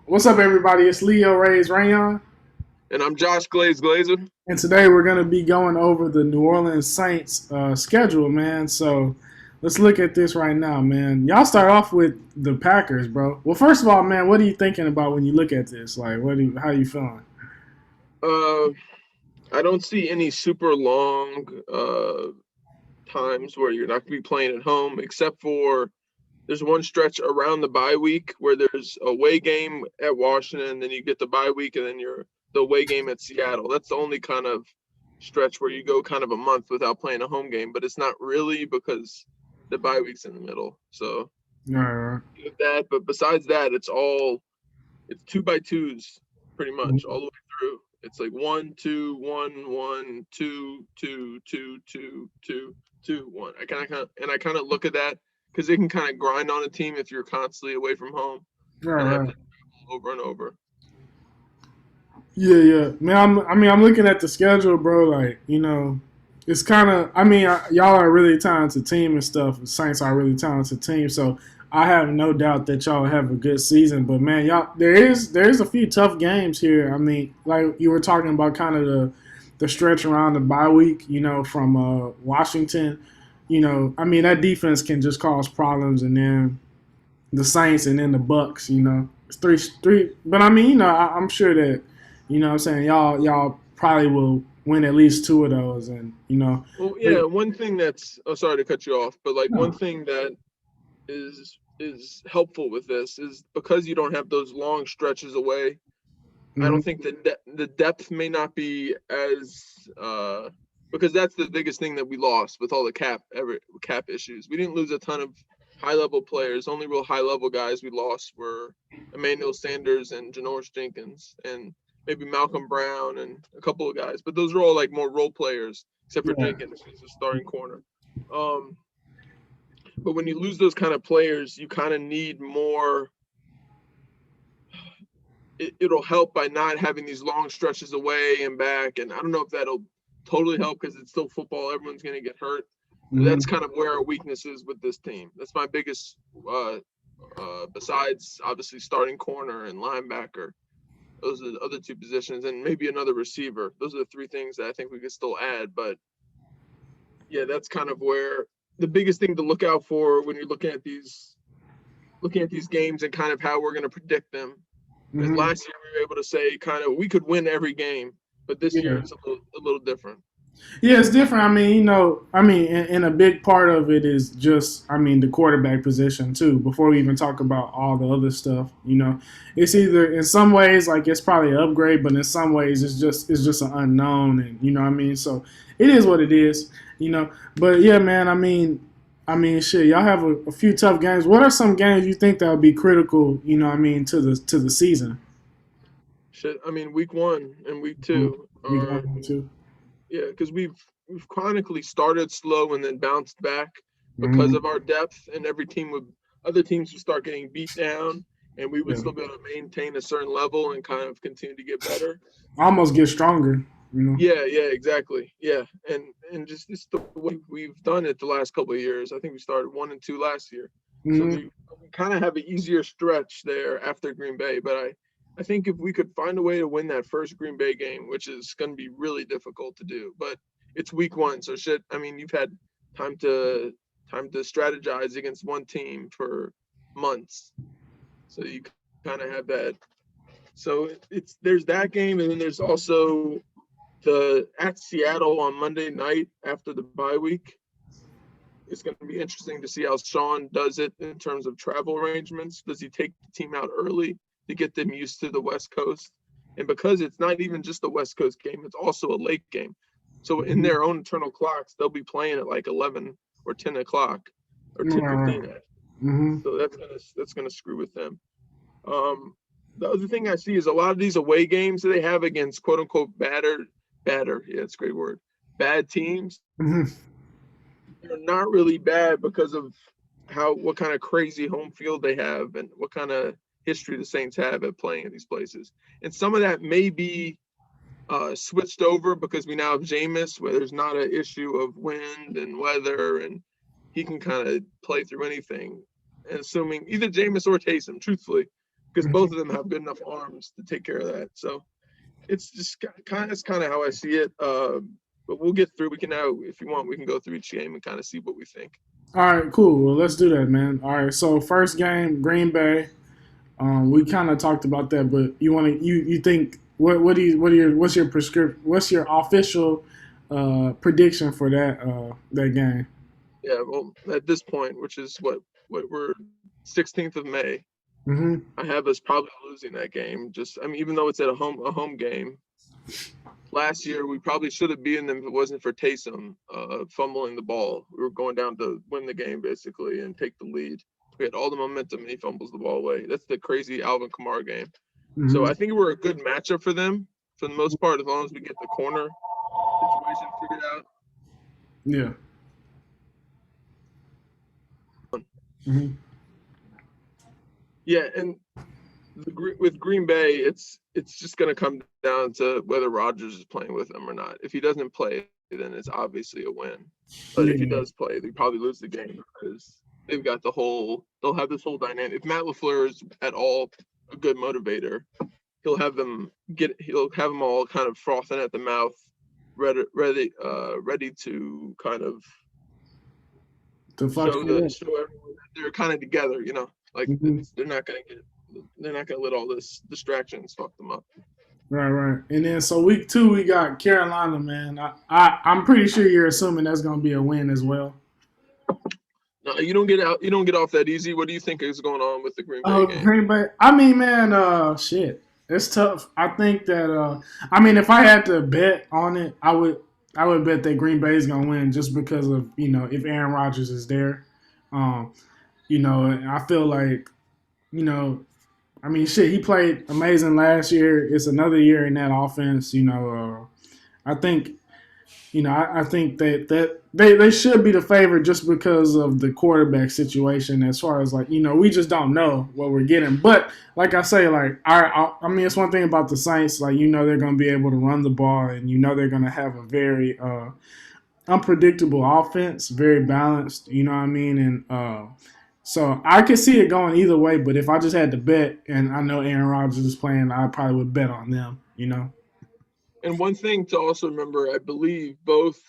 What's up, everybody? It's Leo Reyes Rayon, And I'm Josh Glazer. and today we're going to be going over the New Orleans Saints schedule, man. So let's look at this right now, man. Y'all start off with the Packers, bro. Well, first of all, man, what are you thinking about when you look at this? Like, how you feeling? Uh, I don't see any super long times where you're not going to be playing at home, except for there's one stretch around the bye week where there's a away game at Washington, then you get the bye week, and then you're the away game at Seattle. That's the only kind of stretch where you go kind of a month without playing a home game, but it's not really because the bye week's in the middle. So Uh, that, but besides that, it's two by twos pretty much all the way through. It's like 1, 2, 1, 1, 2, 2, 2, 2, 2, 2, 1. I kind of look at that because it can kind of grind on a team if you're constantly away from home right, and have to right. travel over and over. Yeah, yeah. Man, I'm looking at the schedule, bro. Like, it's kind of. Y'all are a really talented team and stuff. The Saints are a really talented team, so I have no doubt that y'all have a good season. But man, y'all, there is a few tough games here. I mean, like you were talking about, kind of the stretch around the bye week. From Washington. That defense can just cause problems, and then the Saints, and then the Bucks. It's three. But I'm sure that what I'm saying, y'all probably will win at least two of those, and Well, but yeah, one thing that's sorry to cut you off, but like one no. thing that is helpful with this is because you don't have those long stretches away. I Hmm. don't think the depth may not be as because that's the biggest thing that we lost with all the cap issues. We didn't lose a ton of high level players. Only real high level guys we lost were Emmanuel Sanders and Janoris Jenkins and maybe Malcolm Brown and a couple of guys. But those are all like more role players, except for Yeah. Jenkins, who's a starting corner. Um, but when you lose those kind of players, you kind of need more it'll help by not having these long stretches away and back. And I don't know if that'll totally help because it's still football. Everyone's going to get hurt. But Hmm. that's kind of where our weakness is with this team. That's my biggest, besides obviously starting corner and linebacker. Those are the other two positions, and maybe another receiver. Those are the three things that I think we could still add. But yeah, that's kind of where the biggest thing to look out for when you're looking at these games and kind of how we're going to predict them because Hmm. last year we were able to say kind of we could win every game, but this year Yeah. it's a little different. Yeah, it's different. And a big part of it is just, the quarterback position too. Before we even talk about all the other stuff, it's either in some ways like it's probably an upgrade, but in some ways it's just an unknown, and So it is what it is, But yeah, man. Shit. Y'all have a few tough games. What are some games you think that would be critical? To the season. Shit, I mean week 1 and week Mhm. 2 We are going to. yeah because we've chronically started slow and then bounced back because Mm-hmm. of our depth, and every team would other teams would start getting beat down, and we would Yeah. still be able to maintain a certain level and kind of continue to get better. Almost get stronger. You know. Yeah, exactly. Yeah, and just it's the way we've done it the last couple of years. I think we started 1-2 last year, so Mm-hmm. we kind of have an easier stretch there after Green Bay. But I think if we could find a way to win that first Green Bay game, which is going to be really difficult to do, but it's week 1, so shit. I mean, you've had time to time to strategize against one team for months, so you kind of have that. So it's there's that game, and then there's also the at Seattle on Monday night after the bye week. It's going to be interesting to see how Sean does it in terms of travel arrangements. Does he take the team out early to get them used to the West Coast? And because it's not even just a West Coast game, it's also a late game. So in their own internal clocks, they'll be playing at like 11 or 10 o'clock or Right. 10:15 actually. Mm-hmm. So that's gonna screw with them. Um, the other thing I see is a lot of these away games that they have against quote unquote batter. Yeah, it's a great word. Bad teams Mm-hmm. are not really bad because of what kind of crazy home field they have and what kind of history the Saints have at playing at these places. And some of that may be switched over because we now have Jameis, where there's not an issue of wind and weather, and he can kind of play through anything. And assuming either Jameis or Taysom, truthfully. because both of them have good enough arms to take care of that. So it's just kind of how I see it. But we'll get through. We can now, if you want, we can go through each game and kind of see what we think. All right, cool. Well, let's do that, man. All right, so first game, Green Bay. We kind of talked about that, but you think what's your official prediction for that game? Yeah, well, at this point, which is what we're 16th of May, Hmm. I have us probably losing that game. Just, I mean, even though it's at a home game. Last year, we probably should have beaten them if it wasn't for Taysom fumbling the ball. We were going down to win the game basically and take the lead. We had all the momentum and he fumbles the ball away. That's the crazy Alvin Kamara game. So Hmm. I think we're a good matchup for them for the most part, as long as we get the corner situation figured out. Yeah. Hmm. Yeah, and with Green Bay, it's just going to come down to whether Rodgers is playing with them or not. If he doesn't play, then it's obviously a win. But if he Yeah. does play, they probably lose the game because they've got they'll have this whole dynamic. If Matt LaFleur is at all a good motivator, he'll have them all kind of frothing at the mouth, ready to kind of To fuck show it up. everyone that they're kind of together. Like Hmm. they're not gonna let all this distractions fuck them up. Right, right. And then so week 2 we got Carolina, man. I'm pretty sure you're assuming that's gonna be a win as well. No, you don't get out. You don't get off that easy. What do you think is going on with the Green Bay Oh, game? Green Bay. I mean, man, shit. It's tough. I think that I mean, if I had to bet on it, I would bet that Green Bay is gonna win just because of, if Aaron Rodgers is there. Um, I feel like, you know, I mean, shit, he played amazing last year. It's another year in that offense. I think I think that they should be the favorite just because of the quarterback situation. As far as like, we just don't know what we're getting. But like I say, like I mean, it's one thing about the Saints. Like, they're going to be able to run the ball, and they're going to have a very unpredictable offense, very balanced. You know what I mean? And so I could see it going either way. But if I just had to bet, and I know Aaron Rodgers is playing, I probably would bet on them. And one thing to also remember, I believe both.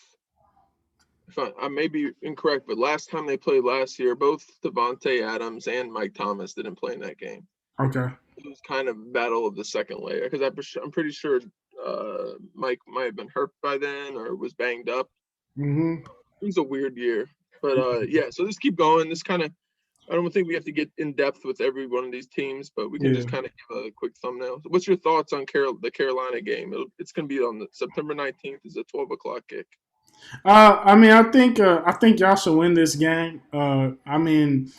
If I may be incorrect, but last time they played last year, both Devontae Adams and Mike Thomas didn't play in that game. Okay. It was kind of battle of the second layer because I'm pretty sure Mike might have been hurt by then or was banged up. Mm-hmm. It was a weird year, but yeah. So just keep going. This kind of I don't think we have to get in depth with every one of these teams, but we can Yeah. just kind of give a quick thumbnail. So what's your thoughts on the Carolina game? It's going to be on September 19th. Is a 12 o'clock kick. I mean, I think y'all should win this game. I mean,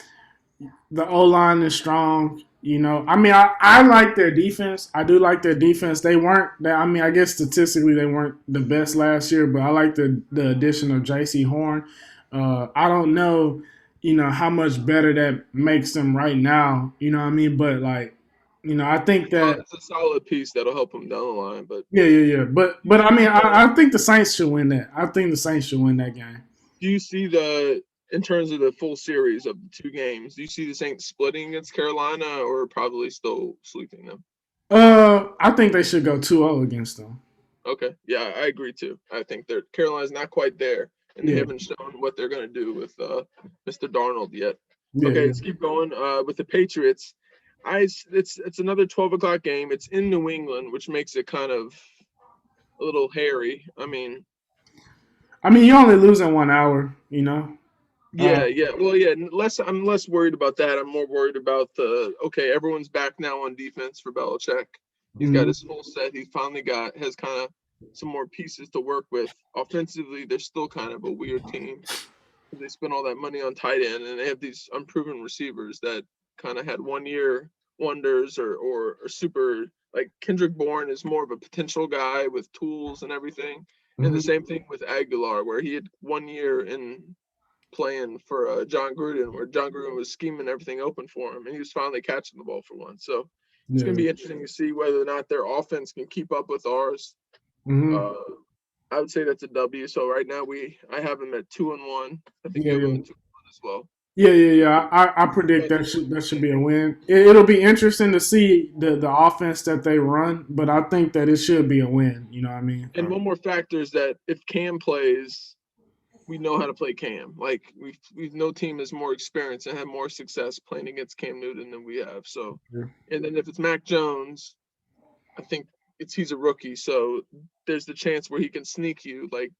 the O line is strong. I mean, I like their defense. I do like their defense. They weren't. I mean, I guess statistically they weren't the best last year, but I like the addition of J.C. Horn. I don't know, how much better that makes them right now. You know what I mean? But like, I think that. It's a solid piece that'll help them down the line. But Yeah, yeah, yeah. But I mean, I think the Saints should win that. I think the Saints should win that game. do you see in terms of the full series of the two games, do you see the Saints splitting against Carolina or probably still sweeping them? I think they should go 2-0 against them. Okay. Yeah, I agree too. I think Carolina's not quite there, and they Yeah, haven't shown what they're going to do with Mr. Darnold yet. yeah, Okay, yeah. let's keep going. With the Patriots, it's another 12 o'clock game. It's in New England, which makes it kind of a little hairy. I mean, I mean, you only lose in 1 hour. Uh, yeah. Well, yeah. I'm less worried about that. I'm more worried about everyone's back now on defense for Belichick. He's got mhm, his full set. He finally has kind of some more pieces to work with. Offensively, they're still kind of a weird team. They spend all that money on tight end, and they have these unproven receivers that kind of had 1 year wonders or super. Like Kendrick Bourne is more of a potential guy with tools and everything. And the mhm. same thing with Aguilar, where he had 1 year in playing for John Gruden, where John Gruden was scheming everything open for him, and he was finally catching the ball for once. So it's going to Yeah. be interesting to see whether or not their offense can keep up with ours. Mhm. Uh, I would say that's a W. So right now I have them at 2-1. I think Yeah, you have them yeah. at 2-1 as well. Yeah. I predict that should be a win. It'll be interesting to see the offense that they run, but I think that it should be a win. You know what I mean? And one more factor is that if Cam plays, we know how to play Cam. Like we've no team is more experienced and had more success playing against Cam Newton than we have. So, and then if it's Mac Jones, I think he's a rookie, so there's the chance where he can sneak you like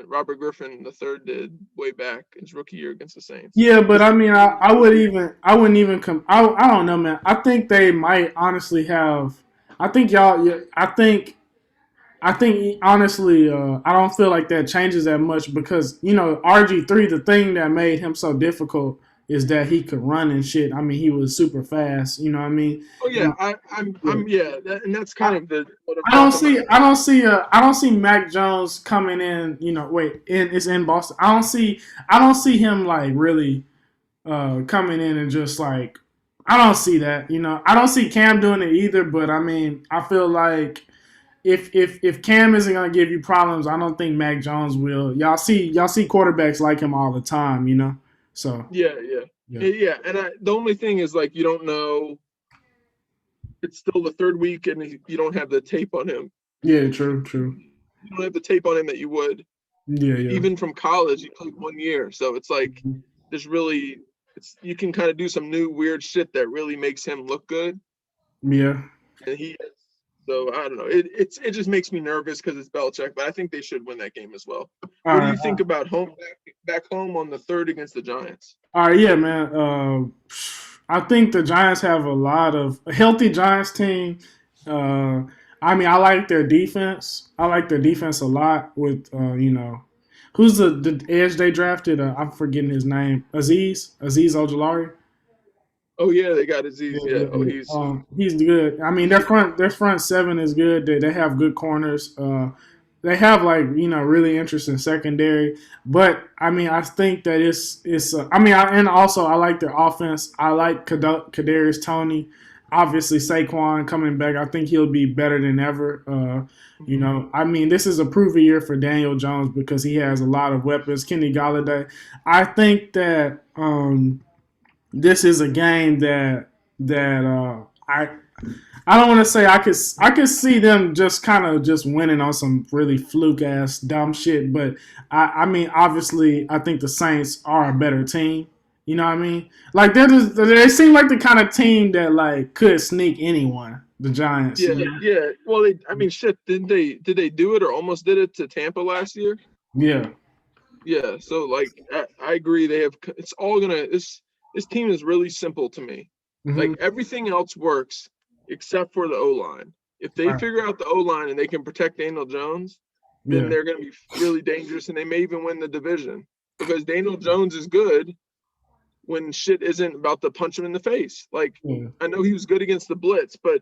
Robert Griffin the third did way back his rookie year against the Saints. Yeah, but I mean, I wouldn't even come. I don't know, man. I think they might honestly have. I think y'all. Yeah, I think honestly, I don't feel like that changes that much because RG3. The thing that made him so difficult is that he could run and shit. I mean, he was super fast. You know what I mean? Oh yeah, I'm yeah, and that's kind of the what I'm I don't talking see. about. I don't see Mac Jones coming in. It's in Boston. I don't see him like really coming in and just like. I don't see that. I don't see Cam doing it either. But I mean, I feel like if Cam isn't gonna give you problems, I don't think Mac Jones will. Y'all see quarterbacks like him all the time. So yeah, Yeah. And the only thing is like you don't know. It's still the third week, and you don't have the tape on him. yeah, true. You don't have the tape on him that you would Yeah. even from college. He played 1 year, so it's like there's really you can kind of do some new weird shit that really makes him look good, Yeah. and he is. So I don't know. It just makes me nervous because it's Belichick, but I think they should win that game as well. All What do right. you think about back home on the third against the Giants? All right, yeah, man. I think the Giants have a healthy Giants team. Uh, I mean, I like their defense. I like their defense a lot. With who's the edge they drafted? I'm forgetting his name. Aziz Ojolari. Oh yeah, they got Aziz. Yeah, Yeah. yeah, Oh, yeah. He's good. I mean, their front seven is good. They have good corners. They have really interesting secondary. But I mean, I think that it's. I mean, and also I like their offense. I like Kadarius Toney. Obviously, Saquon coming back. I think he'll be better than ever. I mean, this is a proven year for Daniel Jones because he has a lot of weapons. Kenny Galladay. I think that. This is a game that I don't want to say I could see them just kind of just winning on some really fluke ass dumb shit, but I mean obviously I think the Saints are a better team. You know what I mean? Like they seem like the kind of team that like could sneak anyone. The Giants. yeah, yeah. Well, I mean, shit. Didn't they? Did they do it or almost did it to Tampa last year? Yeah. Yeah. So like, I agree. They have. It's all gonna. This team is really simple to me. Hmm. Like everything else works except for the O line. If they Right. figure out the O line and they can protect Daniel Jones, then Yeah. they're going to be really dangerous and they may even win the division because Daniel Jones is good when shit isn't about to punch him in the face. Like Yeah. I know he was good against the blitz, but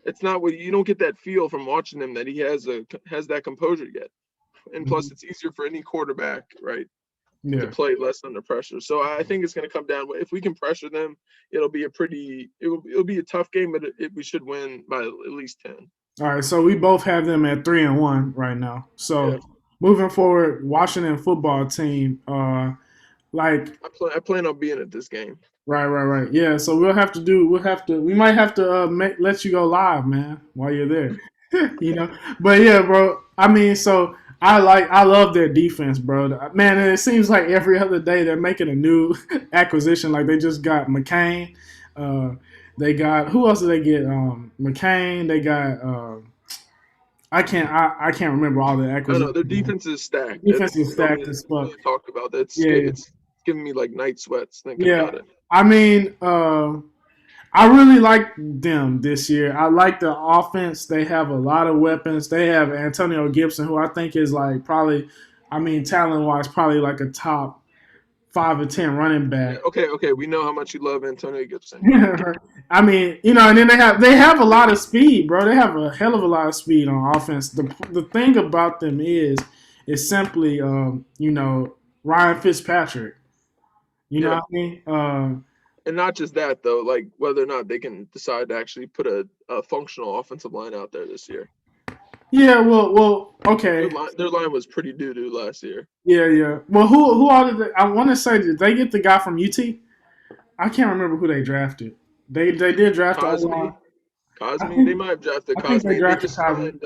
it's not what you don't get that feel from watching him that he has that composure yet. And plus, it's easier for any quarterback, right, to Yeah. play less under pressure. So I think it's going to come down. If we can pressure them, it'll be it'll be a tough game, but we should win by at least 10. All right, so we both have them at 3-1 right now. Yeah, So moving forward, Washington football team, like I plan on being at this game. right. Yeah, so we might have to let you go live, man, while you're there. But yeah, bro. I mean, so I love their defense, bro. Man, and it seems like every other day they're making a new acquisition. Like they just got McCain. Uh, they got who else did they get? McCain. They got. I can't remember all the I don't know. acquisitions. Their defense is stacked. Defense is We don't stacked need as to fuck. really talk about that. Yeah, It's giving me like night sweats thinking yeah. about it. I mean, I really like them this year. I like the offense. They have a lot of weapons. They have Antonio Gibson, who I think is like probably, I mean, talent wise, probably like a top 5 or 10 running Yeah, back. okay. We know how much you love Antonio Gibson. Yeah, I mean, and then they have a lot of speed, bro. They have a hell of a lot of speed on offense. The thing about them is simply, Ryan Fitzpatrick. You know yeah. what I mean? And not just that though, like whether or not they can decide to actually put a functional offensive line out there this year. Yeah, well, okay. Their line was pretty doo doo last year. Yeah, yeah. Well, who all did they, I want to say, did they get the guy from UT? I can't remember who they drafted. They did draft the O line. Cosme, I Cosme, they think might have drafted I think they Cosme. They drafted just Cosme. signed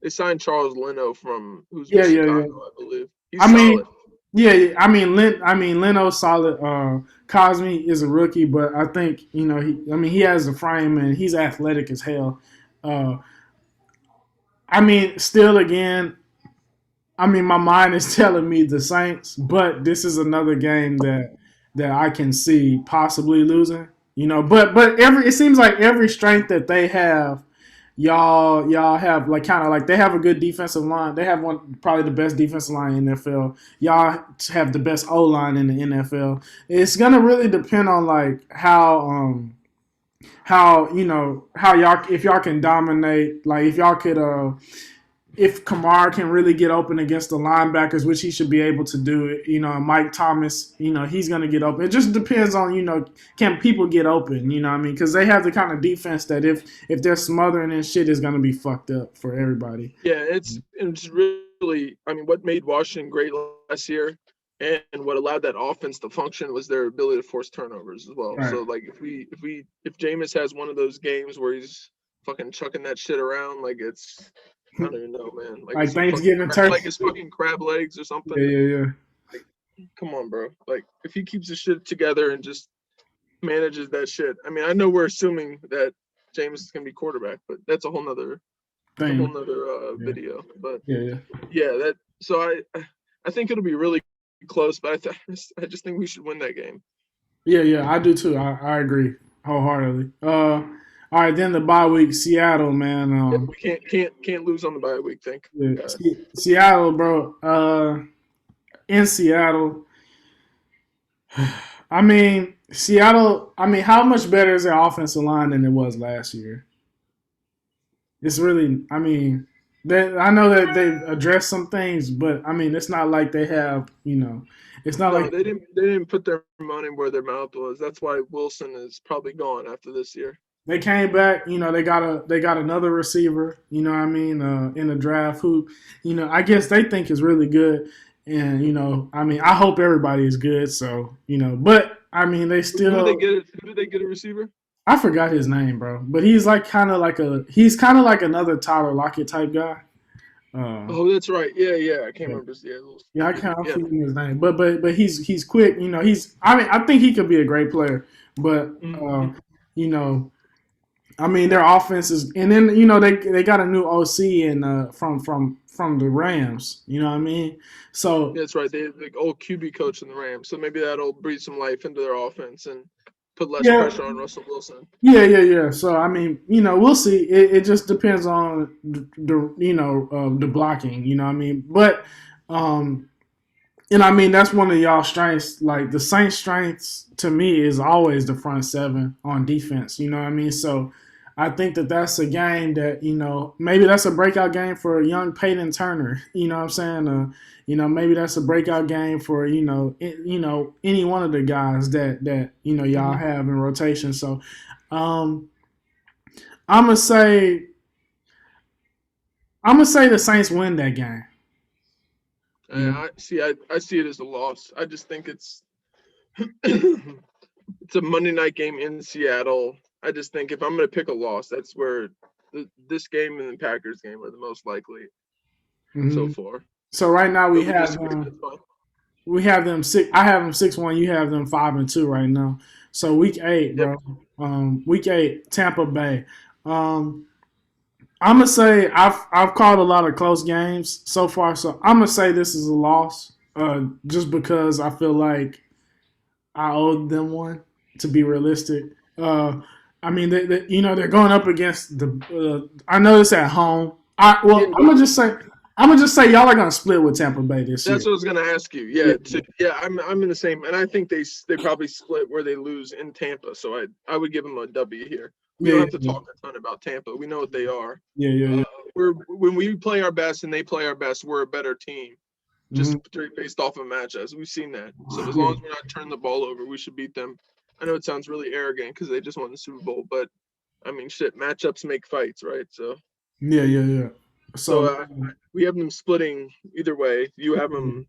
they signed Charles Leno from who's with Yeah, yeah, yeah. Chicago, I believe. He's I mean, solid. yeah, yeah. I mean, Leno's solid. Cosme is a rookie, but I think he has the frame and he's athletic as hell. Uh, I mean, still again, I mean, my mind is telling me the Saints, but this is another game that I can see possibly losing. But it seems like every strength that they have, y'all have like kind of like they have a good defensive line. They have one probably the best defensive line in the NFL. Y'all have the best O line in the NFL. It's gonna really depend on like how how y'all if y'all can dominate, like if y'all could if Kamara can really get open against the linebackers, which he should be able to do, Mike Thomas, he's going to get open. It just depends on, can people get open, you know what I mean? Because they have the kind of defense that if they're smothering and shit, is going to be fucked up for everybody. Yeah, it's really, I mean, what made Washington great last year and what allowed that offense to function was their ability to force turnovers as well. Right. So like if Jameis has one of those games where he's fucking chucking that shit around, like it's I don't even know, man. Like Thanksgiving turkey. Like his fucking crab legs or something. Yeah. Like, come on, bro. Like if he keeps his shit together and just manages that shit. I mean, I know we're assuming that Jameis is gonna be quarterback, but that's a whole nother video. But yeah. That. So I think it'll be really close, but I just think we should win that game. Yeah, I do too. I agree wholeheartedly. All right, then the bye week, Seattle, man. Yeah, we can't lose on the bye week. Seattle, bro. In Seattle, I mean Seattle. I mean, how much better is their offensive line than it was last year? It's really. I mean, I know that they've addressed some things, but I mean, it's not like they have. It's not like they didn't put their money where their mouth was. That's why Wilson is probably gone after this year. They came back, they got another receiver, you know what I mean, in the draft who, I guess they think is really good. And, I mean, I hope everybody is good. So, but I mean, they still. Who did they get a receiver? I forgot his name, bro. But he's like kind of like another Tyler Lockett type guy. Oh, that's right. Yeah. I can't remember. I can't forget his name. But he's quick. I think he could be a great player. But I mean, their offense is, and then they got a new OC and from the Rams. You know what I mean? So that's right. They have the old QB coach in the Rams, so maybe that'll breathe some life into their offense and put less pressure on Russell Wilson. Yeah. So I mean, we'll see. It just depends on the blocking. You know what I mean? But and I mean that's one of y'all strengths. Like the Saints' strengths to me is always the front seven on defense. You know what I mean? So I think that's a game that, maybe that's a breakout game for young Peyton Turner. You know what I'm saying? Maybe that's a breakout game for, any one of the guys that y'all have in rotation. So I'm gonna say the Saints win that game. I see it as a loss. I just think it's it's a Monday night game in Seattle. I just think if I'm going to pick a loss, that's where this game and the Packers game are the most likely so far. So right now we have them 6. I have them 6-1. You have them 5-2 right now. So week 8, bro. Week 8, Tampa Bay. I'm gonna say I've called a lot of close games so far. So I'm gonna say this is a loss, just because I feel like I owed them one. To be realistic. I mean, they're going up against the. I know it's at home. I'm gonna just say y'all are gonna split with Tampa Bay this year. That's what I was gonna ask you. Yeah. I'm in the same, and I think they probably split where they lose in Tampa. So I would give them a W here. We don't have to talk a ton about Tampa. We know what they are. Yeah. When we play our best and they play our best, we're a better team. Just based off of matchups, we've seen that. So as long as we're not turning the ball over, we should beat them. I know it sounds really arrogant because they just won the Super Bowl, but I mean, shit, matchups make fights, right? So yeah. So we have them splitting either way. You have them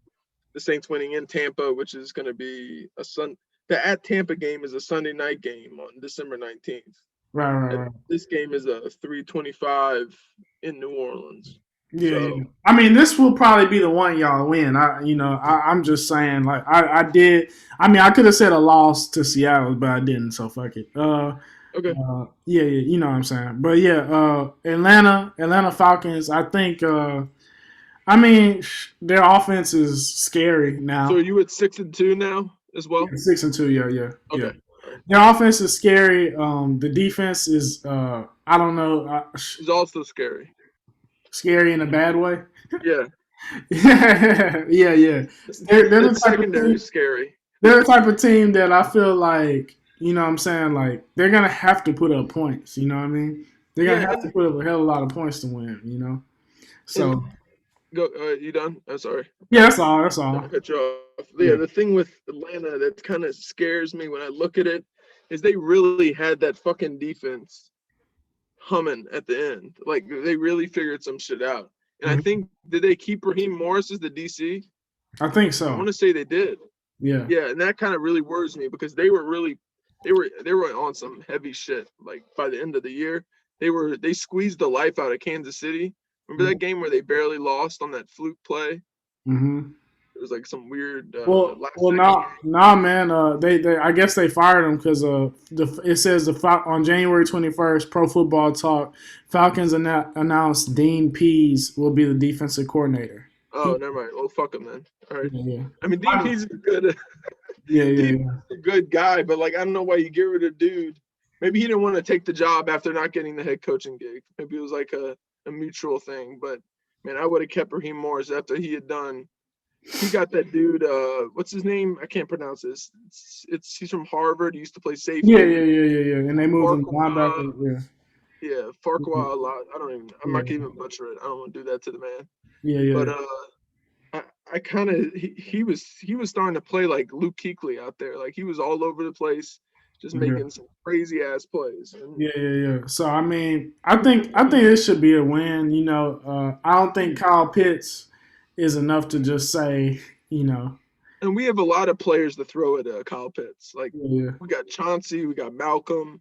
the Saints winning in Tampa, which is going to be the at Tampa game is a Sunday night game on December 19th. right. This game is a 3:25 in New Orleans. Yeah. I mean, this will probably be the one y'all win. I'm just saying, like, I did. I mean, I could have said a loss to Seattle, but I didn't. So fuck it. Okay. Yeah, you know what I'm saying. But yeah, Atlanta Falcons. I think. I mean, their offense is scary now. So are you at 6-2 now as well? 6-2. Yeah. Okay. Their offense is scary. The defense is. I don't know. It's also scary. Scary in a bad way. Yeah. yeah. They're the type of team, scary. They're the type of team that I feel like, you know what I'm saying, like, they're going to have to put up points, you know what I mean? They're going to have to put up a hell of a lot of points to win, you know? So. Go. You done? I'm sorry. Yeah, that's all. I'll cut you off. Yeah, the thing with Atlanta that kind of scares me when I look at it is they really had that fucking defense humming at the end. Like, they really figured some shit out. And I think, did they keep Raheem Morris as the DC? I think so. I want to say they did. Yeah, and that kind of really worries me because they were on some heavy shit. Like, by the end of the year, they squeezed the life out of Kansas City. Remember that game where they barely lost on that fluke play? Mm-hmm. It was like some weird. Nah, man. They I guess they fired him because it says on January 21st, Pro Football Talk, Falcons announced Dean Pease will be the defensive coordinator. Oh, never mind. Well, fuck him then. All right. Yeah. I mean, Dean Pease is a good. A good guy, but like I don't know why you get rid of dude. Maybe he didn't want to take the job after not getting the head coaching gig. Maybe it was like a mutual thing. But man, I would have kept Raheem Morris after he had done. He got that dude. What's his name? I can't pronounce this. He's from Harvard. He used to play safety. Yeah. And they moved him linebacker. Yeah, Farquhar a lot. I'm not gonna even butcher it. I don't want to do that to the man. Yeah. But I kind of he was starting to play like Luke Kuechly out there. Like he was all over the place, just making some crazy ass plays. And, yeah. So I mean, I think this should be a win. You know, I don't think Kyle Pitts is enough to just say, you know. And we have a lot of players to throw at Kyle Pitts. Like we got Chauncey, we got Malcolm,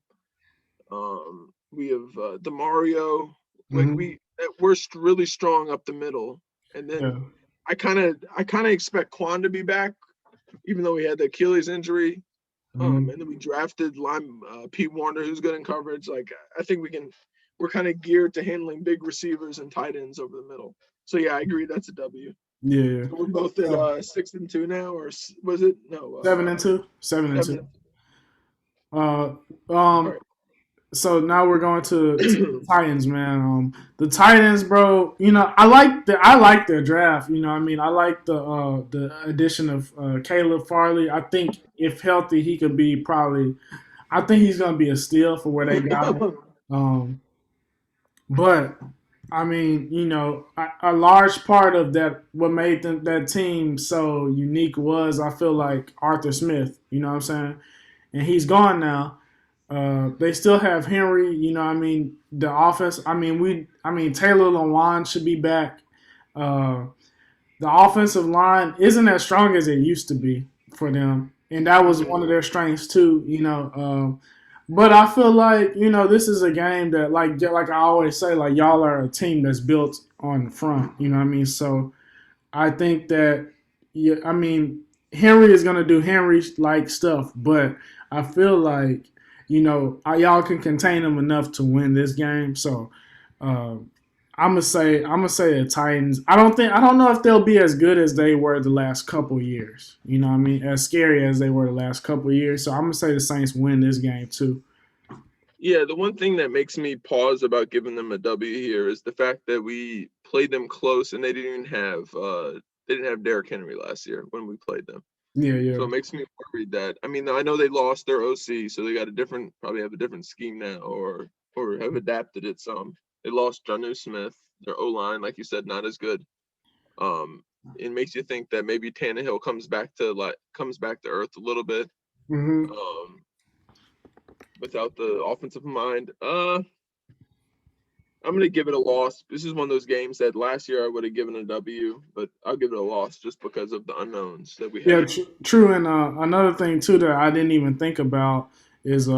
we have DeMario. Like we're really strong up the middle. And then I kind of expect Quan to be back, even though he had the Achilles injury. And then we drafted Pete Warner, who's good in coverage. Like I think we're kind of geared to handling big receivers and tight ends over the middle. So yeah, I agree. That's a W. Yeah. So we're both at 6-2 now, or was it 7-2? 7-2. Right. So now we're going to the Titans, man. The Titans, bro. You know, I like their draft. You know, I mean, I like the addition of Caleb Farley. I think if healthy, he could be probably. I think he's gonna be a steal for where they got him. But I mean, you know, a large part of that, what made that team so unique was, I feel like, Arthur Smith. You know what I'm saying? And he's gone now. They still have Henry. You know, I mean, the offense. I mean, Taylor Lewan should be back. The offensive line isn't as strong as it used to be for them, and that was one of their strengths too. You know. But I feel like, you know, this is a game that, like I always say, like, y'all are a team that's built on the front. You know what I mean? So I think that, Henry is going to do Henry-like stuff. But I feel like, you know, y'all can contain him enough to win this game. So I'm gonna say the Titans. I don't know if they'll be as good as they were the last couple years. You know what I mean? As scary as they were the last couple years. So I'm gonna say the Saints win this game too. Yeah, the one thing that makes me pause about giving them a W here is the fact that we played them close and they didn't have Derrick Henry last year when we played them. Yeah. So it makes me worried that, I mean, I know they lost their OC, so they got probably have a different scheme now or have adapted it some. They lost Jonnu Smith. Their O-line, like you said, not as good. It makes you think that maybe Tannehill comes back to earth a little bit. Without the offensive mind. I I'm gonna give it a loss. This is one of those games that last year I would have given a W, but I'll give it a loss just because of the unknowns that we Yeah, have. true. And another thing too that I didn't even think about is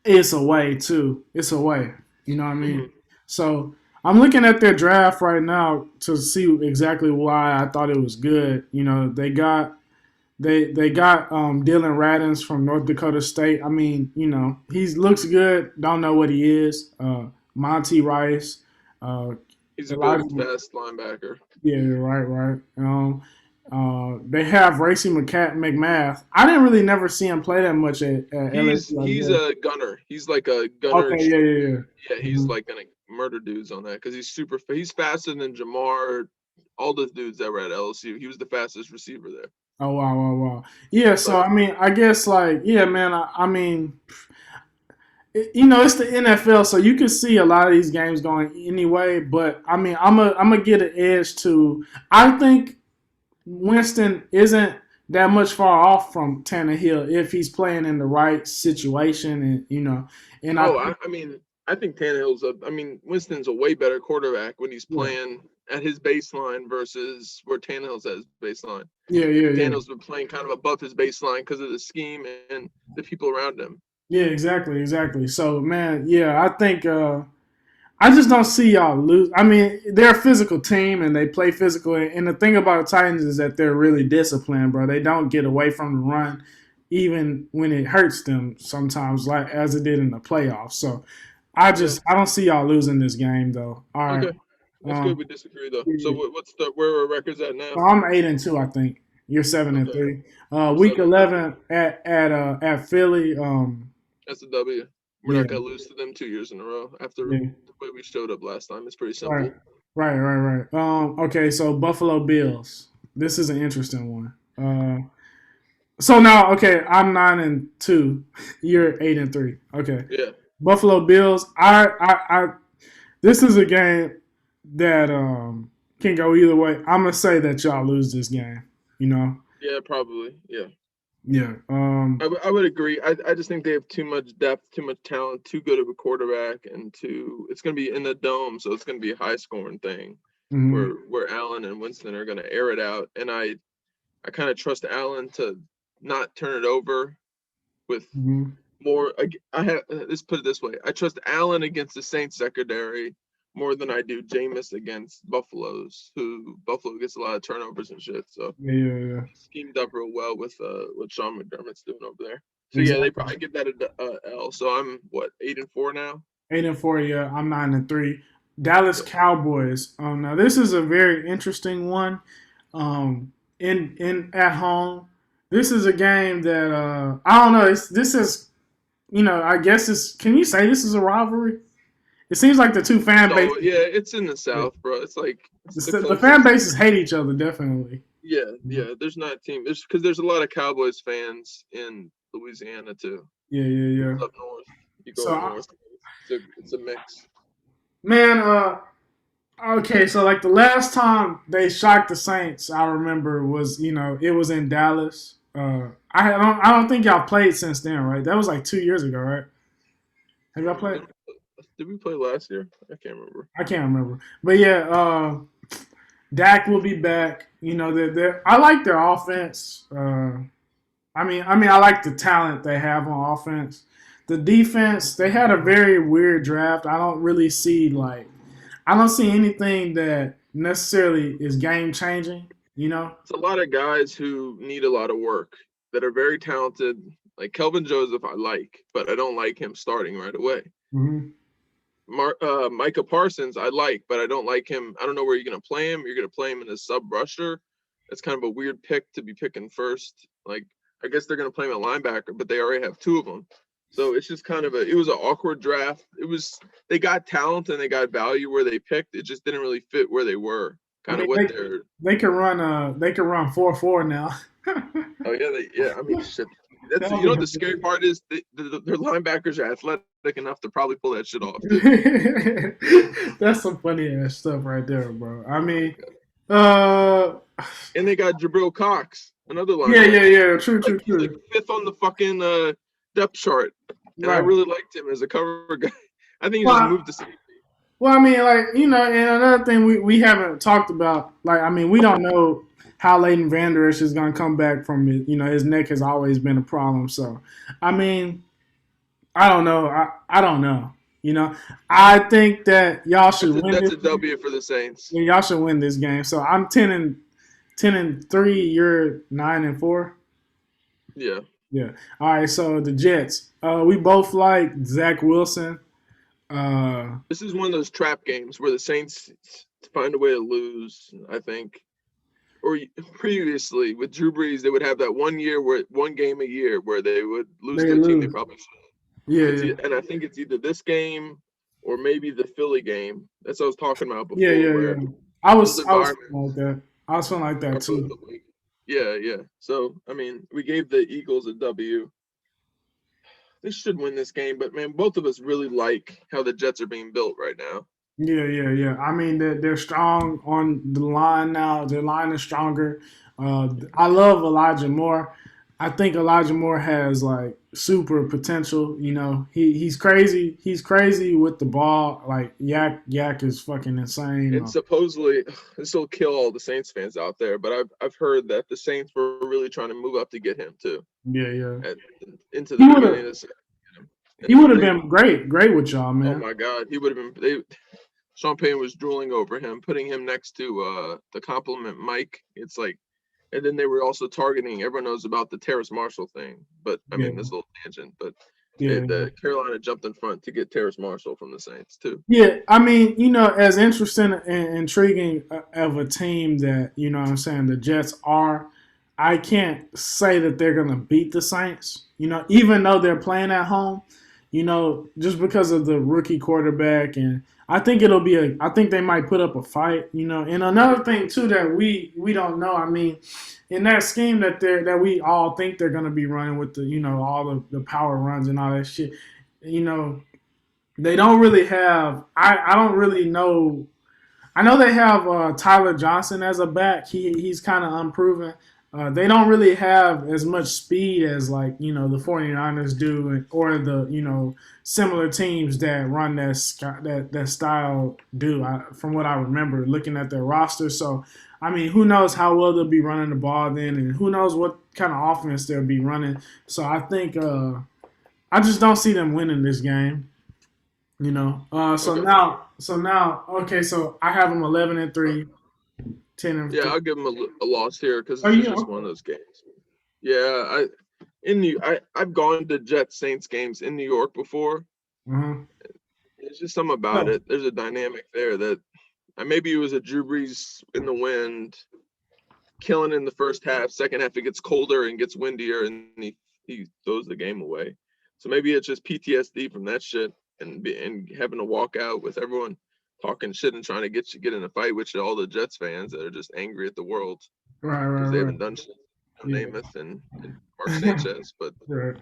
it's away too. It's away. You know what I mean? Hmm. So I'm looking at their draft right now to see exactly why I thought it was good. You know, they got Dylan Radins from North Dakota State. I mean, you know, he looks good. Don't know what he is. Monty Rice, uh, He's a good, Elijah. fast linebacker. Yeah, right. They have Racy McMath. I didn't really never see him play that much at LSU, I He's guess. a gunner. He's like a gunner. Okay, yeah. Yeah, he's Mhm. like gonna murder dudes on that because he's faster than Jamar, all the dudes that were at LSU. He was the fastest receiver there. Oh wow. Yeah, so But I mean, I guess like yeah, man. I mean, you know, it's the NFL, so you can see a lot of these games going anyway. But I mean, I'm gonna get an edge to. I think Winston isn't that much far off from Tannehill if he's playing in the right situation, and you know, and I oh, think I think Tannehill's a. I mean, Winston's a way better quarterback when he's yeah, playing at his baseline versus where Tannehill's at his baseline. I think yeah. Tannehill's been playing kind of above his baseline because of the scheme and the people around him. Yeah, exactly. So, man, yeah, I think I just don't see y'all lose. I mean, they're a physical team and they play physical. And the thing about the Titans is that they're really disciplined, bro. They don't get away from the run, even when it hurts them sometimes, like as it did in the playoffs. So, Yeah. I don't see y'all losing this game though. All right, Okay. That's good. um, We disagree though. So yeah. what's the where are records at now? So I'm 8-2, I think. You're seven and Okay. three. We're Week 7-3. 11 at Philly. That's a W. We're Yeah, not gonna lose to them 2 years in a row after yeah. the way we showed up last time. It's pretty Right. simple. Right. Okay, so Buffalo Bills. This is an interesting one. So now, okay, I'm 9-2. You're 8-3. Okay, Yeah. Buffalo Bills. This is a game that can go either way. I'm gonna say that y'all lose this game. You know. Yeah, probably. Yeah. Yeah. I would agree. I just think they have too much depth, too much talent, too good of a quarterback, and it's going to be in the dome, so it's going to be a high scoring thing Mhm. where Allen and Winston are going to air it out, and I kind of trust Allen to not turn it over with Mhm. more. I have let's put it this way: I trust Allen against the Saints secondary more than I do Jameis against Buffalo gets a lot of turnovers and shit. So Yeah. schemed up real well with what Sean McDermott's doing over there. So yeah, they Exactly. probably give that a L. So I'm what 8-4 now. 8-4. Yeah, I'm 9-3. Dallas Yep. Cowboys. Now this is a very interesting one. In at home, this is a game that I don't know. This is I guess it's. Can you say this is a rivalry? It seems like the two fan So bases. yeah, it's in the South, bro. It's like it's the The fan closest. bases hate each other definitely. Yeah. There's not a team. There's because there's a lot of Cowboys fans in Louisiana too. Yeah. It's up north. You go So up north. It's a mix. man, okay, so like the last time they shocked the Saints, I remember was it was in Dallas. I don't think y'all played since then, right? That was like 2 years ago, right? Have y'all played? Did we play last year? I can't remember. I can't remember, but yeah, Dak will be back. You know, I like their offense. I like the talent they have on offense. The defense, they had a very weird draft. I don't see anything that necessarily is game changing. You know. It's a lot of guys who need a lot of work that are very talented. Like Kelvin Joseph, I like, but I don't like him starting right away. Hmm. Micah Parsons, I like, but I don't like him. I don't know where you're going to play him. You're going to play him in a sub rusher. That's kind of a weird pick to be picking first. Like, I guess they're going to play him at linebacker, but they already have two of them. So it's just it was an awkward draft. They got talent and they got value where they picked. It just didn't really fit where they were. I Kind mean, of what they're. they can run 4-4 now. Oh yeah. I mean, shit. That You know what the was scary part is? Their linebackers are athletic enough to probably pull that shit off too. That's some funny ass stuff right there, bro. I mean, uh, And they got Jabril Cox, another linebacker. yeah. True. He's like fifth on the fucking depth chart, and I Right. really liked him as a cover guy. I think he just Well, moved to safety. Well, I mean, like, and another thing we haven't talked about, like, I mean, we don't know how Leighton Vander Esch is going to come back from it. His neck has always been a problem. So, I mean, I don't know. I don't know. You know, I think that y'all should win That's this. a W for the Saints. Y'all should win this game. So I'm 10-3. You're 9-4. Yeah. Yeah. All right. So the Jets. We both like Zach Wilson. Uh, This is one of those trap games where the Saints find a way to lose, I think. Or previously with Drew Brees, they would have that 1 game a year where they would lose they to a team they lose. probably should. Yeah. Yeah. And I think it's either this game or maybe the Philly game. That's what I was talking about Yeah. before, Yeah. where Yeah. I those was environments feeling like that. I was feeling like that are both too. the way. Yeah, yeah. So I mean, we gave the Eagles a W. They should win this game, but man, both of us really like how the Jets are being built right now. Yeah, yeah, yeah. I mean, they're strong on the line now. Their line is stronger. I love Elijah Moore. I think Elijah Moore has like super potential. He's crazy. He's crazy with the ball. Like Yak is fucking insane. And supposedly, this will kill all the Saints fans out there, but I've heard that the Saints were really trying to move up to get him too, Yeah, yeah. at, into He the would beginning have. of the season. He And would have they, been great with y'all, oh man. my God, he would have been. Sean Payton was drooling over him, putting him next to the compliment Mike. It's like, and then they were also targeting. Everyone knows about the Terrace Marshall thing, but I Yeah, mean this little tangent, but yeah, the Carolina jumped in front to get Terrace Marshall from the Saints too. yeah. I mean, as interesting and intriguing of a team that what I'm saying the Jets are. I can't say that they're gonna beat the Saints. Even though they're playing at home. Just because of the rookie quarterback, and I think it'll be I think they might put up a fight. And another thing too that we don't know. I mean, in that scheme that we all think they're gonna be running with the all the power runs and all that shit. You know, they don't really have. I don't really know. I know they have Tyler Johnson as a back. He's kind of unproven. They don't really have as much speed as like the 49ers do, or the similar teams that run that style do. From what I remember, looking at their roster. So I mean, who knows how well they'll be running the ball then, and who knows what kind of offense they'll be running. So I think I just don't see them winning this game. So Okay. now, okay. So I have them 11-3, 10-3. Yeah, I'll give them a loss here because Oh this is yeah, just one okay. of those games. Yeah, I've gone to Jets Saints games in New York before. Uh-huh. There's just something about No, it. There's a dynamic there that maybe it was a Drew Brees in the wind, killing in the first half. Second half, it gets colder and gets windier, and he throws the game away. So maybe it's just PTSD from that shit, and having to walk out with everyone talking shit and trying to get in a fight with all the Jets fans that are just angry at the world right, because right, they right. haven't done shit. Yeah. Namath and Mark Sanchez, but Right.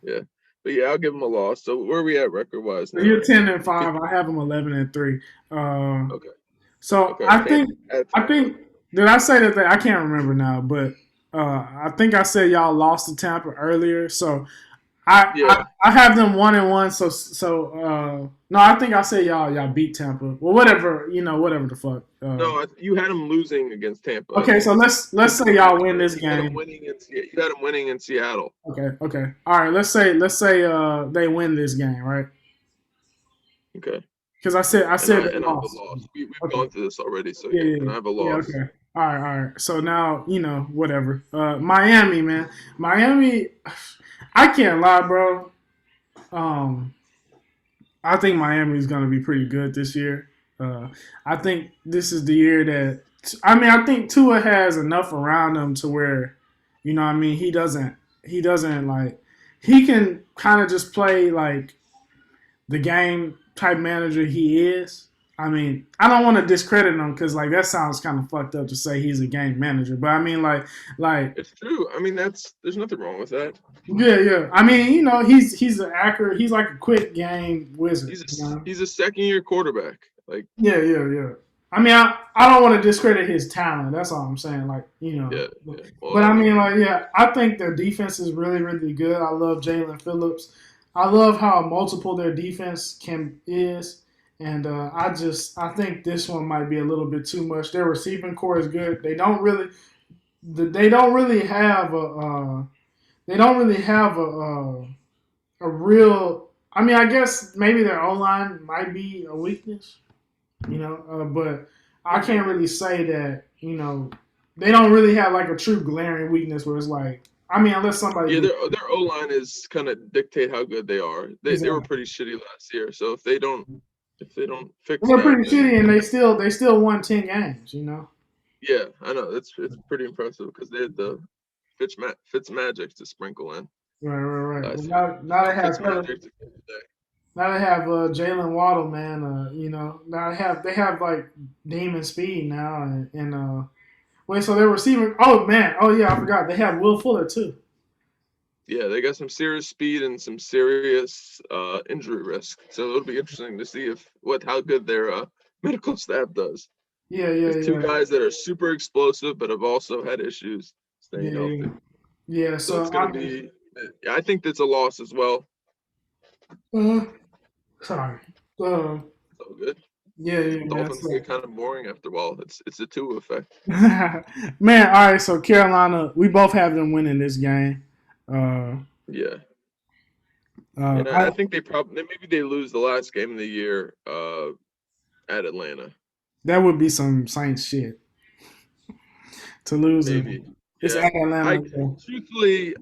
yeah, but yeah, I'll give them a loss. So where are we at record wise So you're now? 10-5. I have them 11-3. Uh, Okay, so okay, I think did I say that I can't remember now, but I think I said y'all lost to Tampa earlier. So I, I yeah. I have them 1-1. No, I think I said y'all beat Tampa. Well, whatever whatever the fuck. No, you had them losing against Tampa. Okay, so let's say y'all win this You had them game. winning you had them winning in Seattle. Okay, okay, all right. Let's say they win this game, right? Okay, Because I said they and I have a lost. loss. We've Okay, gone through this already, so yeah, yeah, yeah, and I have a yeah. loss. Okay, all right. So now whatever. Miami, man, Miami. I can't lie, bro. Um, I think Miami is going to be pretty good this year. I think this is the year that I think Tua has enough around him to where, what I mean, he doesn't like he can kind of just play like the game type manager he is. I mean, I don't want to discredit him because like that sounds kind of fucked up to say he's a game manager, but I mean like It's true. I mean, there's nothing wrong with that. yeah, yeah. I mean, he's an accurate. He's like a quick game wizard. He's a second year quarterback. Like, Yeah, yeah, yeah. I mean, I don't want to discredit his talent. That's all I'm saying. Like, yeah, but, yeah. Well, but I I mean, mean, like, yeah, I think their defense is really, really good. I love Jalen Phillips. I love how multiple their defense can is, And I think this one might be a little bit too much. Their receiving core is good. They don't really have they don't really have a real. I mean, I guess maybe their O line might be a weakness, but I can't really say that. They don't really have like a true glaring weakness where it's like. I mean, unless somebody. Yeah, their O line is kind of dictate how good they are. They were pretty shitty last year, so if they don't fix They're that, pretty shitty, and they still won 10 games. yeah, I know it's pretty impressive because they had the Fitz magic to sprinkle in Right. Well, last year. now they have Fitz magic to now they have Jalen Waddle, man. Now they have like demon speed now, and wait, so they're receiving. Oh man, oh yeah, I forgot they have Will Fuller too. Yeah, they got some serious speed and some serious injury risk. So it'll be interesting to see how good their medical staff does. There's two Yeah, guys that are super explosive, but have also had issues staying yeah. healthy. Yeah, So so it's going to be. I think that's a loss as well. uh, sorry. Uh, So good. yeah. Dolphins get kind of boring after a while. It's a two effect. Man, all right. So Carolina, we both have them winning this game. Uh, Yeah, uh, and I I, think maybe they lose the last game of the year at Atlanta. that would be some Saints shit to lose. Maybe. It's Yeah. at Atlanta. So. Truthfully,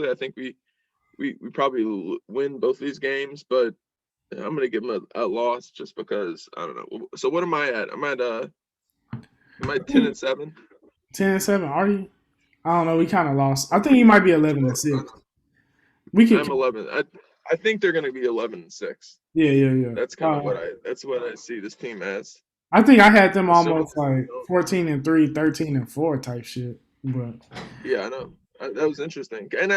I think we probably win both these games, but I'm gonna give them a loss just because I don't know. So what am I at? Am I 10-7? 10-7. Are you? I don't know. We kind of lost. I think you might be 11-6. We could. I'm 11. I think they're gonna be 11-6. Yeah. That's kind of what I see this team as. I think I had them Assuming, almost like 14-3, 13-4 type shit. But yeah, I know. That was interesting. And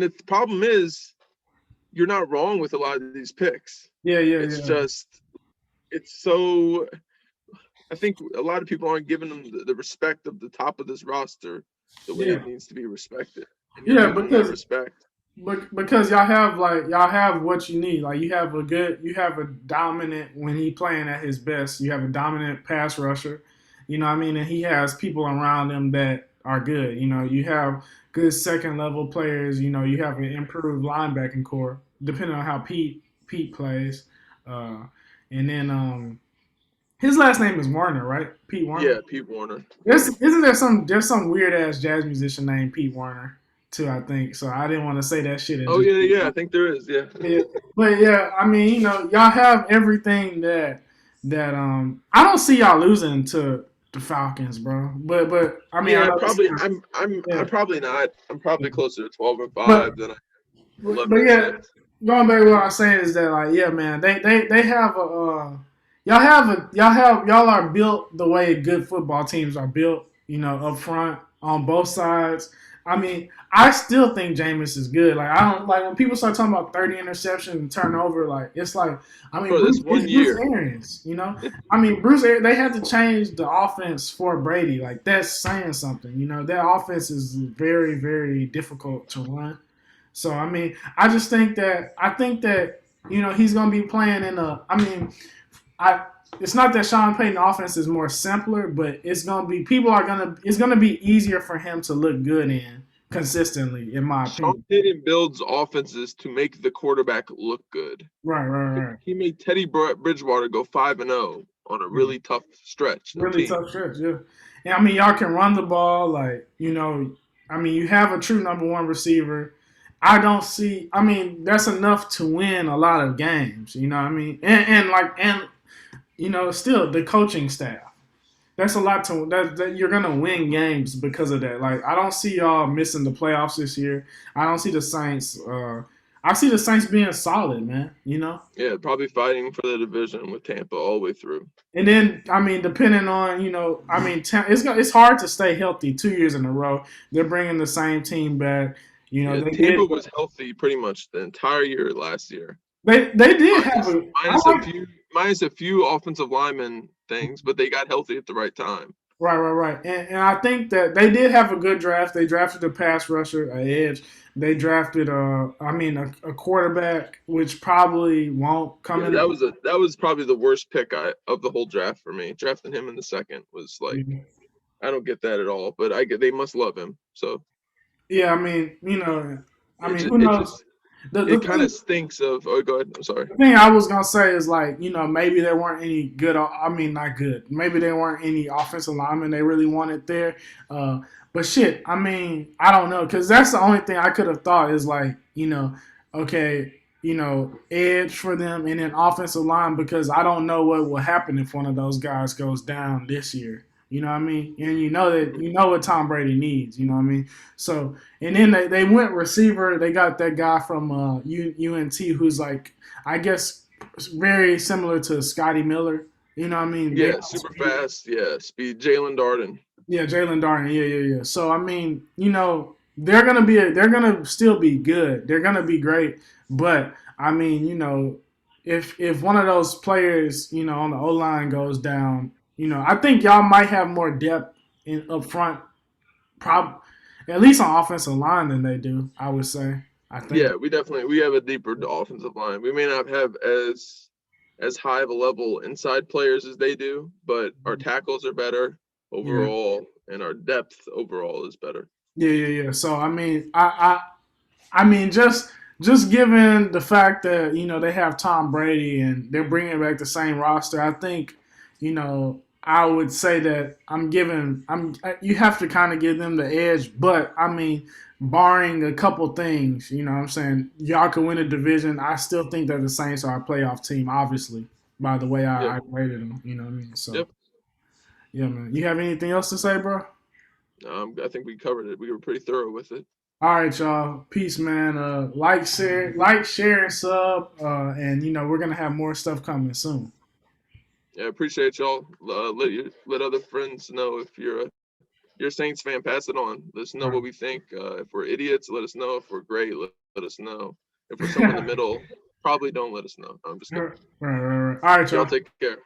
the problem is, you're not wrong with a lot of these picks. yeah. It's just, it's so. I think a lot of people aren't giving them the respect of the top of this roster the way it needs to be respected. And you're Yeah, giving them that respect. because y'all have what you need. Like you have a dominant when he playing at his best. You have a dominant pass rusher. You know what I mean? And he has people around him that are good. You have good second level players. You have an improved linebacking core, depending on how Pete plays. Uh, and then his last name is Warner, right? Pete Warner. Yeah, Pete Warner. Isn't there's some weird ass jazz musician named Pete Warner too, I think. So I didn't want to say that shit. Oh yeah. I think there is. Yeah. But yeah, I mean, y'all have everything I don't see y'all losing to the Falcons, bro. But I mean, yeah, I'm probably not. I'm probably closer to 12-5 than 11. But yeah, going back to what I was saying is that like yeah, man, they have a y'all are built the way good football teams are built. Up front on both sides. I mean, I still think Jameis is good. Like I don't like when people start talking about 30 interceptions and turnover. Like it's like I mean, Bruce Arians. I mean they had to change the offense for Brady. Like that's saying something. That offense is very very difficult to run. So I mean, I think that he's gonna be playing in a. I mean, it's not that Sean Payton offense is more simpler, but it's gonna be easier for him to look good in consistently, in my opinion. Sean Payton builds offenses to make the quarterback look good. Right. He made Teddy Bridgewater go 5-0 on a really tough stretch. Tough stretch, yeah. And I mean, y'all can run the ball, I mean, you have a true number one receiver. I don't see. I mean, that's enough to win a lot of games. You know what I mean? And still the coaching staff. That's a lot that you're gonna win games because of that. Like I don't see y'all missing the playoffs this year. I don't see the Saints. I see the Saints being solid, man. Yeah, probably fighting for the division with Tampa all the way through. And then I mean, depending on it's hard to stay healthy 2 years in a row. They're bringing the same team back. Tampa was healthy pretty much the entire year last year. They did have minus a few offensive lineman things, but they got healthy at the right time. Right. And I think that they did have a good draft. They drafted a pass rusher, an edge, They drafted a quarterback, which probably won't come Yeah, in. that was probably the worst pick of the whole draft for me. Drafting him in the second was like I don't get that at all, but I get they must love him. So Yeah, I mean, who it knows? just The it kind thing of stinks of. Oh, go ahead. I'm sorry. The thing I was gonna say is like, maybe there weren't any good. I mean, not good. Maybe there weren't any offensive linemen they really wanted there. But shit, I mean, I don't know because that's the only thing I could have thought is like, okay, edge for them and then offensive line because I don't know what will happen if one of those guys goes down this year. You know what I mean? And you know what Tom Brady needs. You know what I mean? So and then they went receiver. They got that guy from UNT who's like, I guess, very similar to Scotty Miller. You know what I mean? They Yeah, got super speed. fast. Yeah, speed. Jalen Darden. Yeah, Jalen Darden. Yeah, yeah, yeah. So I mean, they're gonna still be good. They're gonna be great. But I mean, if one of those players, on the O line goes down, I think y'all might have more depth in up front, prob at least on offensive line than they do. I would say. I think. Yeah, we have a deeper offensive line. We may not have as high of a level inside players as they do, but our tackles are better Yeah. overall, and our depth overall is better. Yeah, yeah, yeah. So I mean, just given the fact that they have Tom Brady and they're bringing back the same roster, I think I would say that you have to kind of give them the edge. But I mean, barring a couple things, what I'm saying, y'all can win a division. I still think that the Saints are a playoff team. Obviously, by the way Yep. I rated them. You know what I mean? So Yep. yeah, man. You have anything else to say, bro? I think we covered it. We were pretty thorough with it. All right, y'all. Peace, man. Share, and sub. And we're gonna have more stuff coming soon. Yeah, I appreciate y'all. Let other friends know if you're a Saints fan. Pass it on. Let us know All what we think. If we're idiots, let us know. If we're great, let us know. If we're somewhere in the right. middle, probably don't let us know. I'm just kidding. All right. All right, Y'all y'all. take care.